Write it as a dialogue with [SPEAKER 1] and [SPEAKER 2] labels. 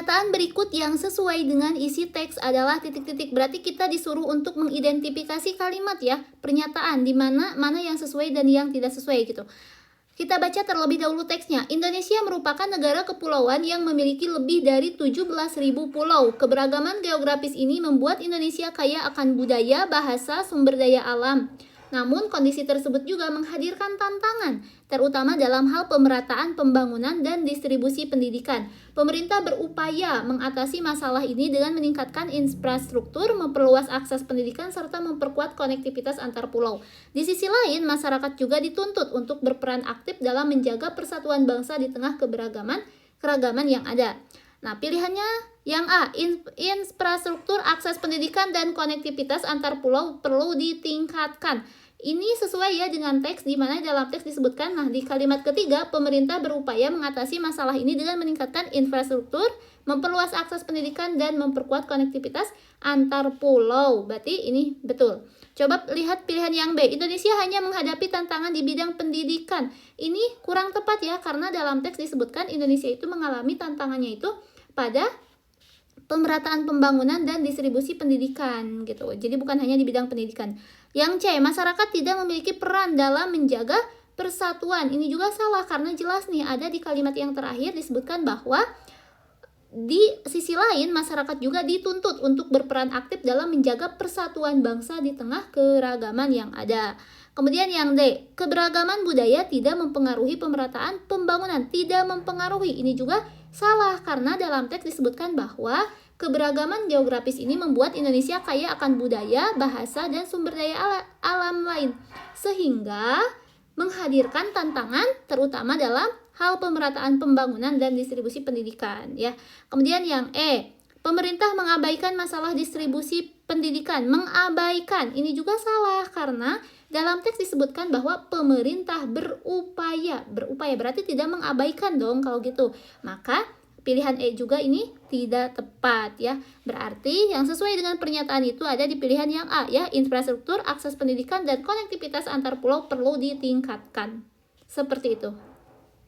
[SPEAKER 1] Pernyataan berikut yang sesuai dengan isi teks adalah titik-titik. Berarti kita disuruh untuk mengidentifikasi kalimat ya, pernyataan di mana yang sesuai dan yang tidak sesuai gitu. Kita baca terlebih dahulu teksnya. Indonesia merupakan negara kepulauan yang memiliki lebih dari 17.000 pulau. Keberagaman geografis ini membuat Indonesia kaya akan budaya, bahasa, sumber daya alam. Namun, kondisi tersebut juga menghadirkan tantangan, terutama dalam hal pemerataan pembangunan dan distribusi pendidikan. Pemerintah berupaya mengatasi masalah ini dengan meningkatkan infrastruktur, memperluas akses pendidikan, serta memperkuat konektivitas antar pulau. Di sisi lain, masyarakat juga dituntut untuk berperan aktif dalam menjaga persatuan bangsa di tengah keragaman yang ada. Nah, pilihannya yang A, infrastruktur, akses pendidikan, dan konektivitas antar pulau perlu ditingkatkan. Ini sesuai ya dengan teks, di mana dalam teks disebutkan, nah di kalimat ketiga, pemerintah berupaya mengatasi masalah ini dengan meningkatkan infrastruktur, memperluas akses pendidikan, dan memperkuat konektivitas antar pulau. Berarti ini betul. Coba lihat pilihan yang B, Indonesia hanya menghadapi tantangan di bidang pendidikan. Ini kurang tepat ya, karena dalam teks disebutkan Indonesia itu mengalami tantangannya itu pada pemerataan pembangunan dan distribusi pendidikan gitu. Jadi bukan hanya di bidang pendidikan. Yang C, masyarakat tidak memiliki peran dalam menjaga persatuan. Ini juga salah karena jelas nih ada di kalimat yang terakhir disebutkan bahwa di sisi lain masyarakat juga dituntut untuk berperan aktif dalam menjaga persatuan bangsa di tengah keragaman yang ada. Kemudian yang D, keberagaman budaya tidak mempengaruhi pemerataan pembangunan, tidak mempengaruhi. Ini juga salah karena dalam teks disebutkan bahwa keberagaman geografis ini membuat Indonesia kaya akan budaya, bahasa, dan sumber daya alam lain, sehingga menghadirkan tantangan terutama dalam hal pemerataan pembangunan dan distribusi pendidikan ya. Kemudian yang E, pemerintah mengabaikan masalah distribusi pendidikan. Mengabaikan ini juga salah karena dalam teks disebutkan bahwa pemerintah berupaya berarti tidak mengabaikan dong kalau gitu. Maka pilihan E juga ini tidak tepat ya. Berarti yang sesuai dengan pernyataan itu ada di pilihan yang A ya, infrastruktur, akses pendidikan, dan konektivitas antar pulau perlu ditingkatkan. Seperti itu.